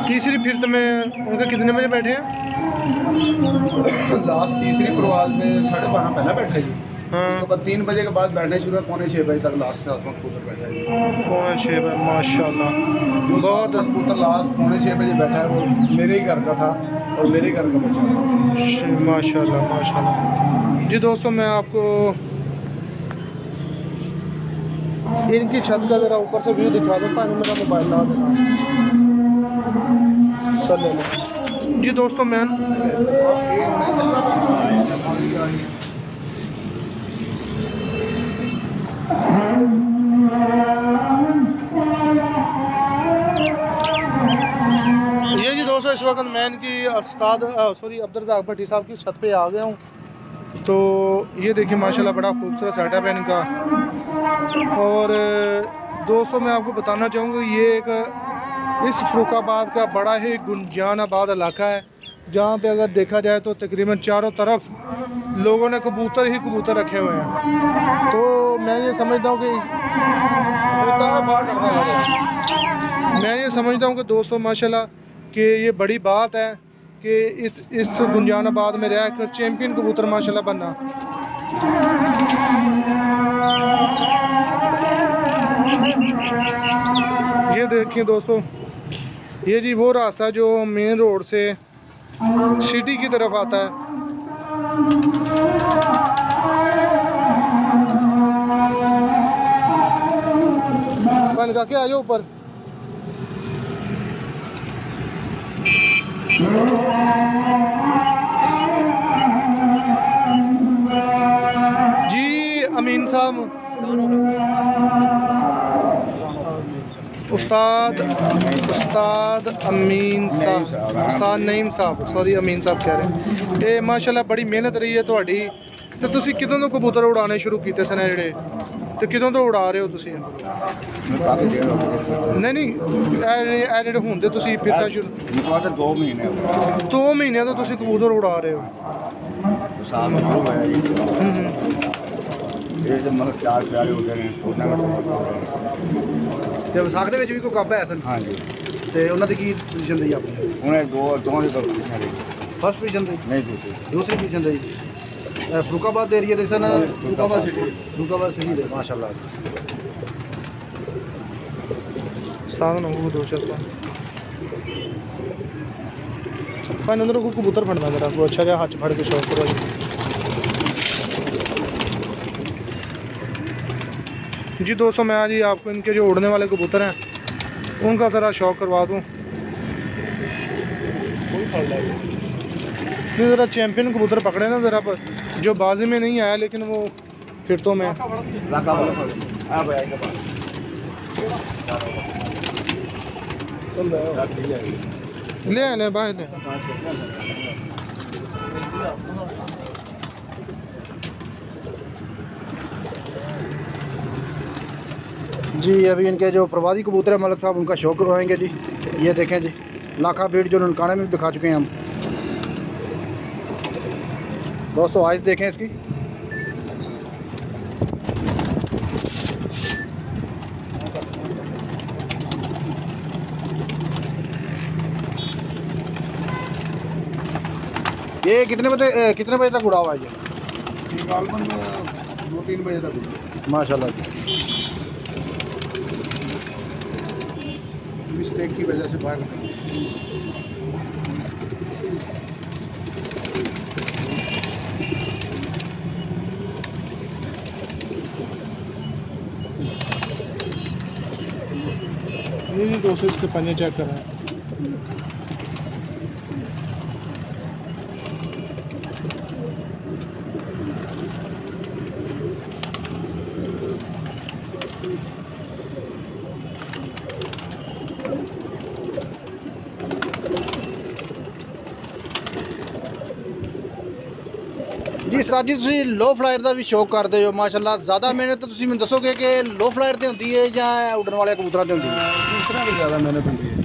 तीसरी फिरत में उनके कितने बजे बैठे हैं? लास्ट तीसरी परवाज में 12:30 पहले बैठा जी। हाँ, उसके बाद 3 बजे के बाद बैठने शुरू है, 5:45 बजे तक लास्ट 7वां कबूतर बैठा है जी। 5:45 बजे, माशाल्लाह। जो बहुत 7वां कबूतर लास्ट 5:45 बजे बैठा है वो मेरे ही घर का था और मेरे ही घर का बच्चा था। माशाल्लाह माशाल्लाह। जी दोस्तों, मैं आपको इनकी छत का ज़रा ऊपर से व्यू दिखा देता हूँ। मेरा मोबाइल ला देना। जी दोस्तों, मैं ये जी दोस्तों इस वक्त मैं इनकी अब्दुर्रज़ाक भट्टी साहब की छत पे आ गया हूँ। तो ये देखिए माशाल्लाह बड़ा खूबसूरत सेटअप है इनका। और दोस्तों मैं आपको बताना चाहूँगा ये एक इस फरुखाबाद का बड़ा ही गुंजानाबाद इलाका है, जहाँ पे अगर देखा जाए तो तकरीबन चारों तरफ लोगों ने कबूतर ही कबूतर रखे हुए हैं। तो मैं ये समझता हूँ कि दोस्तों माशाल्लाह कि ये बड़ी बात है कि इस गुंजानाबाद में रहकर चैम्पियन कबूतर माशाल्लाह बनना। ये देखिए दोस्तों, ये जी वो रास्ता जो मेन रोड से सिटी की तरफ आता है। बन का क्या आ जाओ ऊपर। जी अमीन साहब, उस्ताद अमीन साहब, उस्ताद नईम साहब, सॉरी अमीन साहब कह रहे हैं। ये माशाल्लाह बड़ी मेहनत रही है ਤੁਹਾਡੀ। ਤੇ ਤੁਸੀਂ ਕਿਦੋਂ ਤੋਂ ਕਬੂਤਰ ਉਡਾਣੇ ਸ਼ੁਰੂ ਕੀਤੇ ਸਨ ਜਿਹੜੇ, ਤੇ ਕਿਦੋਂ ਤੋਂ ਉਡਾ ਰਹੇ ਹੋ ਤੁਸੀਂ? ਨਹੀਂ ਇਹ ਜਿਹੜੇ ਹੁੰਦੇ ਤੁਸੀਂ ਫਿਰਤਾ ਸ਼ੁਰੂ 2 ਮਹੀਨੇ 2 ਮਹੀਨਿਆਂ ਤੋਂ ਤੁਸੀਂ ਕਬੂਤਰ ਉਡਾ ਰਹੇ ਹੋ। साल में शुरू हुआ जी। ये जब मतलब 4 प्यारे होते हैं टूर्नामेंट ਤੇ ਵਿਸਾਖ ਦੇ ਵਿੱਚ ਵੀ ਕੋਈ ਕੱਪ ਹੈ ਸਨ? हाँ जी। ਤੇ ਉਹਨਾਂ ਦੀ ਕੀ ਪੋਜੀਸ਼ਨ ਰਹੀ ਆਪਣੀ? उन्हें दोनों की कंपटीशन रही। ਫਸਟ ਪੋਜੀਸ਼ਨ ਦੀ? नहीं दूसरी। ਦੂਸਰੀ ਪੋਜੀਸ਼ਨ ਦੀ? ਫਰੂਕਾਬਾਦ ਦੇ ਏਰੀਆ ਦੇ ਸਨ? ਫਰੂਕਾਬਾਦ ਸਿਟੀ ਦੇ ਮਾਸ਼ਾਅੱਲਾ। साधन होगा 2 शब्द फाइन अंदर को कबूतर फड़ना जरा को अच्छा क्या हाथ फड़ के शौक करो। जी दोस्तों मैं आज ही आपको इनके जो उड़ने वाले कबूतर हैं उनका ज़रा शौक करवा दूँ। ज़रा चैम्पियन कबूतर पकड़े ना ज़रा, जो बाजी में नहीं आया लेकिन वो फिरतों में। ले बाहर ले। जी अभी इनके जो प्रवासी कबूतर है मलिक साहब उनका शौक करवाएंगे जी। ये देखें जी लाखा बीट जो ननकाने में भी दिखा चुके हैं हम दोस्तों। आइज देखें इसकी। ये कितने बजे तक उड़ा हुआ है ये? 2-3 बजे तक माशाल्लाह। मिस्टेक की वजह से बाहर ये दोस्तों इसके पन्ने चेक कर रहे हैं। जी सराज जी ਤੁਸੀਂ लो फ्लायर का भी शौक करते हो माशाल्लाह। ज़्यादा मेहनत ਤੁਸੀਂ ਮੈਨੂੰ ਦੱਸੋਗੇ कि लो फ्लायर ਤੇ ਹੁੰਦੀ ਹੈ ਜਾਂ उड़न वाले कबूतर ਤੇ ਹੁੰਦੀ है? दूसरा भी ज़्यादा मेहनत होती है।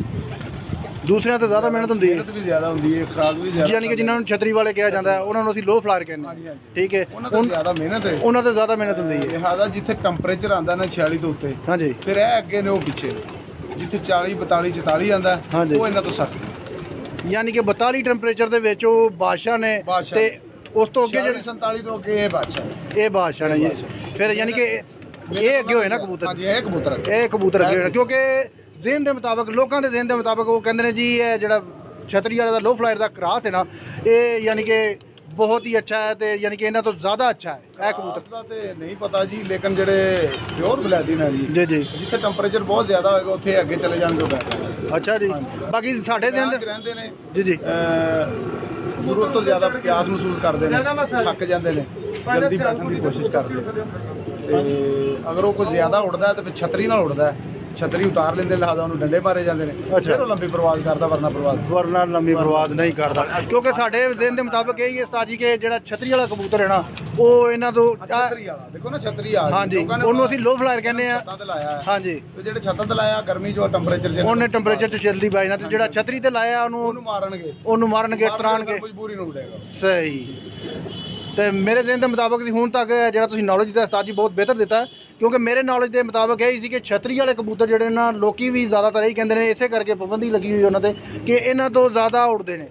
ਦੂਸਰਿਆਂ ਤੇ ਜ਼ਿਆਦਾ ਮਿਹਨਤ ਹੁੰਦੀ ਹੈ, ਮਿਹਨਤ ਵੀ ਜ਼ਿਆਦਾ ਹੁੰਦੀ ਹੈ, ਖੁਰਾਕ ਵੀ ਜ਼ਿਆਦਾ। ਯਾਨੀ ਕਿ ਜਿਨ੍ਹਾਂ ਨੂੰ ਛਤਰੀ ਵਾਲੇ ਕਿਹਾ ਜਾਂਦਾ ਹੈ ਉਹਨਾਂ ਨੂੰ ਅਸੀਂ ਲੋ ਫਲਾਇਰ ਕਹਿੰਦੇ ਹਾਂਜੀ, ਹਾਂ, ਹਾਂਜੀ। ਠੀਕ ਹੈ। ਉਹਨਾਂ ਤੋਂ ਜ਼ਿਆਦਾ ਮਿਹਨਤ ਹੈ, ਉਹਨਾਂ ਤੇ ਜ਼ਿਆਦਾ ਮਿਹਨਤ ਹੁੰਦੀ ਹੈ। ਲਿਹਾਜ਼ਾ ਜਿੱਥੇ ਟੈਂਪਰੇਚਰ ਆਉਂਦਾ ਨਾ 46 ਤੋਂ ਉੱਤੇ, ਹਾਂਜੀ ਫਿਰ ਇਹ ਅੱਗੇ ਨੇ ਉਹ ਪਿੱਛੇ, ਜਿੱਥੇ 40 42 44 ਆਉਂਦਾ ਹਾਂਜੀ। ਉਹ ਇਹਨਾਂ ਤੋਂ ਸਖਤ। ਯਾਨੀ ਕਿ 42 ਟੈਂਪਰੇਚਰ ਦੇ ਵਿੱਚ ਉਹ ਬਾਦਸ਼ਾਹ ਨੇ, ਬਾਦਸ਼ਾਹ ਤੇ ਉਸ ਤੋਂ ਅੱਗੇ 46 ਜਿਹੜੇ 47 ਤੋਂ ਅੱਗੇ ਇਹ ਬਾਦਸ਼ਾਹ। ਇਹ ਬਾਦਸ਼ਾਹ ਨੇ ਜੀ। ਫਿਰ ਯਾਨੀ ਕਿ ਇਹ ਅੱਗੇ ਹੋਏ ਨਾ ਕਬੂਤਰ, ਹਾਂਜੀ ਇਹ ਕਬੂਤਰ। ਇਹ ਕਬੂਤਰ ਅੱਗੇ ਹੋਏ, ਕਿਉਂਕਿ ਜ਼ਿਹਨ ਦੇ ਮੁਤਾਬਕ, ਲੋਕਾਂ ਦੇ ਜ਼ਿਹਨ ਦੇ ਮੁਤਾਬਕ ਉਹ ਕਹਿੰਦੇ ਨੇ ਜੀ ਇਹ ਜਿਹੜਾ ਛਤਰੀ ਵਾਲੇ ਦਾ ਲੋ ਫਲਾਇਰ ਦਾ ਕ੍ਰਾਸ ਹੈ ਨਾ, ਇਹ ਯਾਨੀ ਕਿ ਬਹੁਤ ਹੀ ਅੱਛਾ ਹੈ, ਤੇ ਯਾਨੀ ਕਿ ਇਹਨਾਂ ਤੋਂ ਜ਼ਿਆਦਾ ਅੱਛਾ ਹੈ ਇਹ ਕਬੂਤਰ। ਦਾ ਤੇ ਨਹੀਂ ਪਤਾ ਜੀ, ਲੇਕਿਨ ਜਿਹੜੇ ਪਿਓਰ ਬਲੈਡਿਨ ਹੈ ਜੀ, ਜੀ ਜੀ, ਜਿੱਥੇ ਟੈਂਪਰੇਚਰ ਬਹੁਤ ਜ਼ਿਆਦਾ ਹੋਏਗਾ ਉੱਥੇ ਅੱਗੇ ਚਲੇ ਜਾਣਗੇ ਉਹ ਬੈਠ ਅੱਛਾ ਜੀ। ਬਾਕੀ ਸਾਡੇ ਜ਼ਿਹਨ ਦੇ ਰਹਿੰਦੇ ਨੇ ਜੀ ਜੀ, ਜ਼ਰੂਰਤ ਤੋਂ ਜ਼ਿਆਦਾ ਪਿਆਸ ਮਹਿਸੂਸ ਕਰਦੇ ਨੇ, ਥੱਕ ਜਾਂਦੇ ਨੇ, ਜਲਦੀ ਬੈਠਣ ਦੀ ਕੋਸ਼ਿਸ਼ ਕਰਦੇ ਨੇ, ਤੇ ਅਗਰ ਉਹ ਕੋਈ ਜ਼ਿਆਦਾ ਉੱਡਦਾ ਤੇ ਫਿਰ ਛਤਰੀ ਨਾਲ ਉੱਡਦਾ, ਛਤਰੀ ਉਤਾਰ ਲੈਂਦੇ, ਲਿਹਾਜ਼ਾ ਉਹਨੂੰ ਡੰਡੇ ਮਾਰੇ ਜਾਂਦੇ ਨੇ, ਫਿਰ ਉਹ ਲੰਬੀ ਪ੍ਰਵਾਜ਼ ਕਰਦਾ, ਵਰਨਾ ਲੰਮੀ ਪ੍ਰਵਾਜ਼ ਨਹੀਂ ਕਰਦਾ। ਕਿਉਂਕਿ ਸਾਡੇ ਜ਼ਿਹਨ ਦੇ ਮੁਤਾਬਕ ਇਹ ਹੀ ਹੈ ਉਸਤਾਦ ਜੀ ਕਿ ਜਿਹੜਾ ਛਤਰੀ ਵਾਲਾ ਕਬੂਤਰ ਹੈ ਨਾ, ਉਹ ਇਹਨਾਂ ਤੋਂ ਛਤਰੀ ਵਾਲਾ ਦੇਖੋ ਨਾ, ਛਤਰੀ ਆ ਹਾਂਜੀ, ਉਹਨੂੰ ਅਸੀਂ ਲੋ ਫਲਾਇਰ ਕਹਿੰਦੇ ਆ। ਛੱਤਾਂ ਤੇ ਲਾਇਆ ਹੈ, ਹਾਂਜੀ, ਤੇ ਜਿਹੜੇ ਛੱਤਾਂ ਤੇ ਲਾਇਆ ਗਰਮੀ ਜੋ ਟੈਂਪਰੇਚਰ ਚ ਉਹਨੇ ਟੈਂਪਰੇਚਰ ਚ ਜਲਦੀ ਬਾਜਣਾ, ਤੇ ਜਿਹੜਾ ਛਤਰੀ ਤੇ ਲਾਇਆ ਉਹਨੂੰ ਮਾਰਨਗੇ, ਤਰਾਣਗੇ, ਮਜਬੂਰੀ ਨੂੰ ਉਡੇਗਾ। ਸਹੀ। ਤੇ ਮੇਰੇ ਜ਼ਿਹਨ ਦੇ ਮੁਤਾਬਕ ਸੀ ਹੁਣ ਤੱਕ ਜਿਹੜਾ ਤੁਸੀਂ ਨੌਲੇਜ ਦਿੱਤਾ ਉਸਤਾਦ ਜੀ ਬਹੁਤ ਬਿਹਤਰ ਦਿੱਤਾ, ਕਿਉਂਕਿ ਮੇਰੇ ਨੌਲੇਜ ਦੇ ਮੁਤਾਬਕ ਇਹ ਸੀ ਕਿ ਛਤਰੀ ਵਾਲੇ ਕਬੂਤਰ ਜਿਹੜੇ ਨਾ ਲੋਕੀ ਵੀ ਜ਼ਿਆਦਾਤਰ ਇਹੀ ਕਹਿੰਦੇ ਨੇ, ਇਸੇ ਕਰਕੇ ਪਾਬੰਦੀ ਲੱਗੀ ਹੋਈ ਉਹਨਾਂ ਤੇ ਕਿ ਇਹਨਾਂ ਤੋਂ ਜ਼ਿਆਦਾ ਉੱਡਦੇ ਨੇ।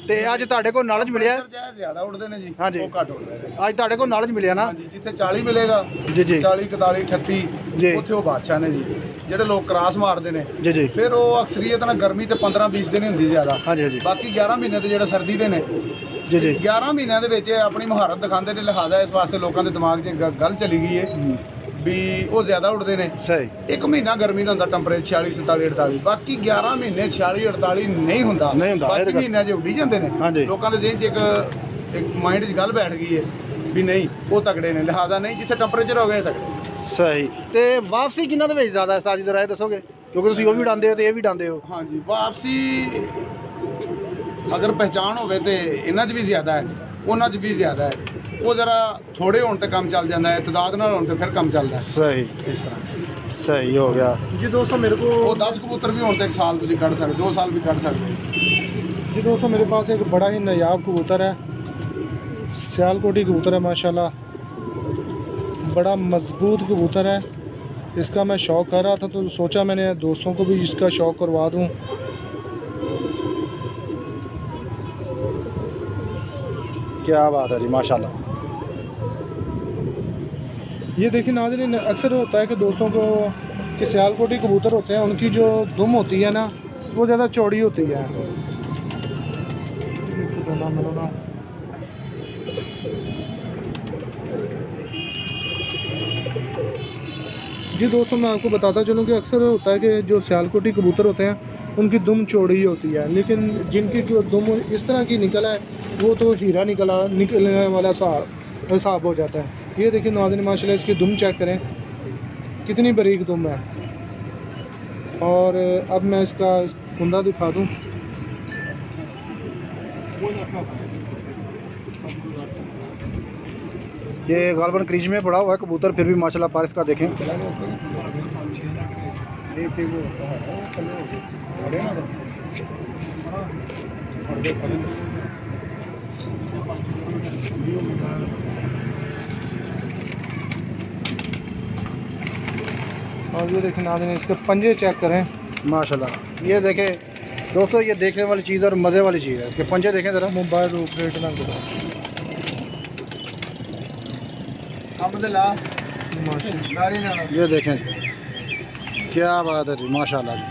ਤੇ ਅੱਜ ਤੁਹਾਡੇ ਕੋਲ ਨੌਲੇਜ ਮਿਲਿਆ, ਜ਼ਿਆਦਾ ਉੱਡਦੇ ਨੇ ਜੀ, ਹਾਂਜੀ, ਉਹ ਘੱਟ ਉੱਡਦੇ ਨੇ। ਅੱਜ ਤੁਹਾਡੇ ਕੋਲ ਨੌਲੇਜ ਮਿਲਿਆ ਨਾ, ਹਾਂਜੀ, ਜਿੱਥੇ 40 ਮਿਲੇਗਾ ਜੀ ਜੀ, 40 41 38 ਜੀ, ਉੱਥੇ ਉਹ ਬਾਦਸ਼ਾਹ ਨੇ ਜੀ, ਜਿਹੜੇ ਲੋਕ ਕ੍ਰਾਸ ਮਾਰਦੇ ਨੇ। ਜੀ ਜੀ, ਫਿਰ ਉਹ ਅਕਸਰੀਅਤ ਨਾਲ ਗਰਮੀ ਤੇ 15 20 ਦਿਨ ਹੁੰਦੀ ਜ਼ਿਆਦਾ, ਹਾਂਜੀ ਹਾਂਜੀ, ਬਾਕੀ 11 ਮਹੀਨੇ ਤੇ ਜਿਹੜੇ ਸਰਦੀ ਦੇ ਨੇ ਜੀ ਜੀ, 11 ਮਹੀਨਿਆਂ ਦੇ ਵਿੱਚ ਇਹ ਆਪਣੀ ਮਹਾਰਤ ਦਿਖਾਉਂਦੇ ਨੇ, ਲਿਹਾਜ਼ਾ ਇਸ ਵਾਸਤੇ ਲੋਕਾਂ ਦੇ ਦਿਮਾਗ 'ਚ ਗੱਲ ਚਲੀ ਗਈ ਹੈ ਵੀ ਉਹ ਜ਼ਿਆਦਾ ਉੱਡਦੇ ਨੇ। ਸਹੀ। ਇੱਕ ਮਹੀਨਾ ਗਰਮੀ ਦਾ ਹੁੰਦਾ ਟੈਂਪਰੇਚਰ 46 47 48, ਬਾਕੀ 11 ਮਹੀਨੇ 46 48 ਨਹੀਂ ਹੁੰਦਾ, ਬਾਕੀ ਮਹੀਨਿਆਂ 'ਚ ਉੱਡੀ ਜਾਂਦੇ ਨੇ। ਲੋਕਾਂ ਦੇ ਜ਼ਿਹਨ 'ਚ ਇੱਕ ਮਾਈਂਡ 'ਚ ਗੱਲ ਬੈਠ ਗਈ ਹੈ ਵੀ ਨਹੀਂ ਉਹ ਤਕੜੇ ਨੇ, ਲਿਹਾਜ਼ਾ ਨਹੀਂ, ਜਿੱਥੇ ਟੈਂਪਰੇਚਰ ਹੋ ਗਏ ਤਕੜੇ। ਸਹੀ। ਤੇ ਵਾਪਸੀ ਕਿਹਨਾਂ ਦੇ ਵਿੱਚ ਜ਼ਿਆਦਾ ਹੈ ਸਾਜੀ, ਜ਼ਰਾ ਇਹ ਦੱਸੋਗੇ, ਕਿਉਂਕਿ ਤੁਸੀਂ ਉਹ ਵੀ ਉਡਾਉਂਦੇ ਹੋ ਤੇ ਇਹ ਵੀ ਉਡਾਉਂਦੇ ਹੋ। ਹਾਂਜੀ, ਵਾਪਸੀ ਅਗਰ ਪਹਿਚਾਣ ਹੋਵੇ ਤੇ ਇਹਨਾਂ 'ਚ ਵੀ ਜ਼ਿਆਦਾ ਹੈ, ਉਹਨਾਂ 'ਚ ਵੀ ਜ਼ਿਆਦਾ ਹੈ। ਉਹ ਜ਼ਰਾ ਥੋੜੇ ਹੋਣ ਤੇ ਕੰਮ ਚੱਲ ਜਾਂਦਾ ਹੈ, ਤਦਾਦ ਨਾਲ ਹੋਣ ਤੇ ਫਿਰ ਕੰਮ ਚੱਲਦਾ ਹੈ। ਸਹੀ, ਇਸ ਤਰ੍ਹਾਂ ਸਹੀ ਹੋ ਗਿਆ जी दोस्तों मेरे को ਉਹ 10 कबूतर भी होने 1 साल तुम कट सकते, 2 साल भी कट सकते। जी दोस्तों मेरे पास एक बड़ा ही नायाब कबूतर है, सियालकोटी कबूतर है माशाल्लाह, बड़ा मजबूत कबूतर है। इसका मैं शौक़ कर रहा था तो सोचा मैंने दोस्तों को भी इसका शौक़ करवा दूँ। क्या बात है जी, माशाल्लाह। ये देखिए नाज़रीन, अक्सर होता है कि दोस्तों को कि सियालकोटी कबूतर होते हैं, उनकी जो दुम होती है ना वो ज़्यादा चौड़ी होती है। जी दोस्तों मैं आपको बताता चलूँ कि अक्सर होता है कि जो सियालकोटी कबूतर होते हैं उनकी दुम चौड़ी होती है, लेकिन जिनकी जो दुम इस तरह की निकल है वो तो हीरा निकलने वाला हिसाब हो जाता है। ये देखिए नाज़रीन माशाल्लाह, इसकी दुम चेक करें कितनी बारीक दुम है। और अब मैं इसका कुंदा दिखा दूँ। ये गालबन क्रीज में पड़ा हुआ है कबूतर, फिर भी माशाल्लाह पारिस का देखें। और ये देखें नाज़रीन, इसके पंजे चेक करें माशाल्लाह। ये देखें दोस्तों, ये देखने वाली चीज़ और मज़े वाली चीज़ है। इसके पंजे देखें ज़रा, मोबाइल ऑपरेट ना करो। ये देखें क्या बात है जी, माशाल्लाह जी।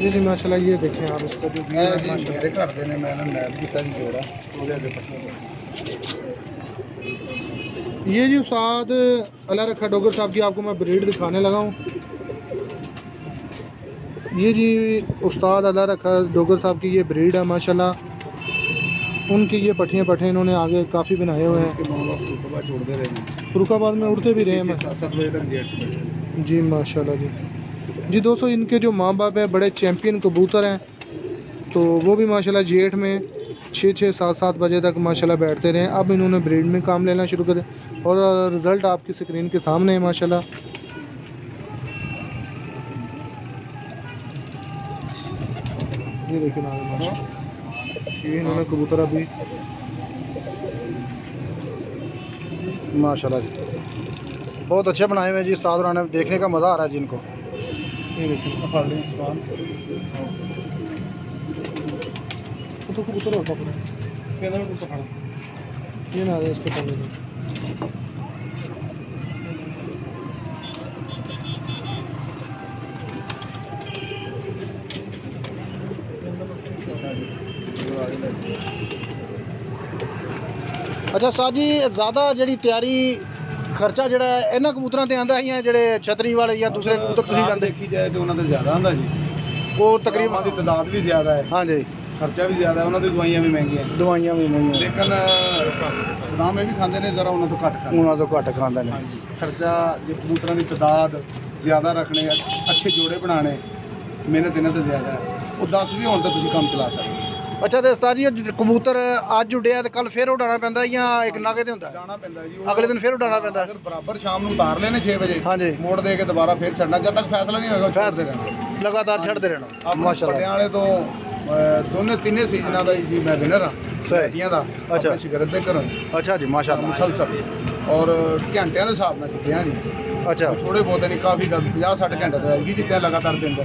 जी माशाल्लाह, ये देखें आप इसका जो मेरे घर दे ने मैंने नैब किया जी जोड़ा ਉਹਦੇ ਅੱਗੇ पट्टे। ये जी उस्ताद अल्लाह रखा डोगर साहब की आपको मैं ब्रीड दिखाने लगा हूँ। ये जी उस्ताद अल्लाह रखा डोगर साहब की ये ब्रीड है माशाल्लाह। उनकी ये पट्टियाँ इन्होंने आगे काफ़ी बनाए हुए हैं। इसके माँ बाप फरुखाबाद छोड़ दे रहे हैं, फरुखाबाद में उड़ते भी रहे हैं 7 बजे तक जेट से बैठे। जी माशाल्लाह जी। जी दोस्तों, इनके जो माँ बाप हैं बड़े चैम्पियन कबूतर हैं, तो वो भी माशाल्लाह जेठ में 6 7 बजे तक माशाल्लाह बैठते रहे। अब इन्होंने ब्रीड में काम लेना शुरू कर दिया और रिज़ल्ट आपकी स्क्रीन के सामने है माशाल्लाह। ये देखिए ना माशाल्लाह, ये इन्होंने कबूतर अभी माशाल्लाह जी बहुत अच्छे बनाए हुए हैं जी उस्ताद ने, देखने का मज़ा आ रहा है जी इनको। ये देखिए तो कबूतर होता पूरा कहना में कबूतर खड़ा ये ना है इसके पकड़ अच्छा उस्ताद जी ज़्यादा जी तैयारी खर्चा ਜਿਹੜਾ ਇਹਨਾਂ ਕਬੂਤਰਾਂ ਤੇ ਆਂਦਾ ਹੈ ਜਿਹੜੇ ਛਤਰੀ ਵਾਲੇ ਜਾਂ ਦੂਸਰੇ ਕਬੂਤਰ ਤੁਸੀਂ ਲੈਂਦੇ ਦੇਖੀ ਜਾਏ ਤੇ ਉਹਨਾਂ ਤੇ ਜ਼ਿਆਦਾ ਹੁੰਦਾ ਜੀ, ਉਹ ਤਕਰੀਬਨ ਦੀ ਤਾਦਾਦ ਵੀ ਜ਼ਿਆਦਾ ਹੈ, ਹਾਂਜੀ ਖਰਚਾ ਵੀ ਜ਼ਿਆਦਾ ਹੈ, ਉਹਨਾਂ ਦੀ ਦਵਾਈਆਂ ਵੀ ਮਹਿੰਗੀਆਂ, ਦਵਾਈਆਂ ਵੀ ਮਹਿੰਗੀਆਂ, ਲੇਕਿਨ ਬਦਾਮ ਇਹ ਵੀ ਖਾਂਦੇ ਨੇ, ਜ਼ਰਾ ਉਹਨਾਂ ਤੋਂ ਘੱਟ ਖਾਂਦੇ ਉਹਨਾਂ ਤੋਂ ਘੱਟ ਖਾਂਦੇ ਨੇ। ਹਾਂਜੀ ਖਰਚਾ ਜੇ ਕਬੂਤਰਾਂ ਦੀ ਤਾਦਾਦ ਜ਼ਿਆਦਾ ਰੱਖਣੇ, ਅੱਛੇ ਜੋੜੇ ਬਣਾਉਣੇ, ਮਿਹਨਤ ਇਹਨਾਂ ਤੇ ਜ਼ਿਆਦਾ ਹੈ। ਉਹ 10 ਵੀ ਹੋਣ ਤਾਂ ਤੁਸੀਂ ਕੰਮ ਚਲਾ ਸਕਦੇ। ਅੱਛਾ ਤੇ ਉਸਤਾਦ ਜੀ ਕਬੂਤਰ ਅੱਜ ਉੱਡਿਆ ਤੇ ਕੱਲ ਫੇਰ ਉਡਾਉਣਾ ਪੈਂਦਾ ਜਾਂ ਇੱਕ ਨਾਗੇ ਤੇ ਹੁੰਦਾ ਜਾਣਾ ਪੈਂਦਾ ਜੀ, ਅਗਲੇ ਦਿਨ ਫੇਰ ਉਡਾਉਣਾ ਪੈਂਦਾ? ਅਗਰ ਬਰਾਬਰ ਸ਼ਾਮ ਨੂੰ ਉਤਾਰ ਲੈਣੇ 6 ਵਜੇ, ਹਾਂਜੀ ਮੋੜ ਦੇ ਕੇ ਦੁਬਾਰਾ ਫੇਰ ਛੱਡਣਾ, ਜਦ ਤੱਕ ਫੈਸਲਾ ਨਹੀਂ ਹੋਏਗਾ ਛੱਡਦੇ ਰਹਿਣਾ, ਲਗਾਤਾਰ ਛੱਡਦੇ ਰਹਿਣਾ। ਆਪਣੇ ਮਾਸ਼ਾਅੱਲਾ ਪਟਿਆਲੇ ਤੋਂ ਦੋਨੇ ਤਿੰਨੇ ਸੀਜ਼ਨਾਂ ਦਾ ਜੀ ਮੈਂ ਵਿਨਰ ਹਾਂ ਸਰਦੀਆਂ ਦਾ, ਅੱਛਾ। ਆਪਣੇ ਸ਼ਿਕਰਤ ਦੇ ਘਰੋਂ ਅੱਛਾ ਜੀ ਮਾਸ਼ਾਅੱਲਾ ਮੁਸਲਸਲ, ਔਰ ਘੰਟਿਆਂ ਦੇ ਹਿਸਾਬ ਨਾਲ ਜਿੱਤਿਆ ਜੀ, ਅੱਛਾ ਥੋੜੇ ਬਹੁਤੇ ਨਹੀਂ, ਕਾਫੀ 50-60 ਘੰਟੇ ਤੋਂ ਐਤਕੀ ਜਿੱਤਿਆ ਲਗਾਤਾਰ 3 ਦਿਨ।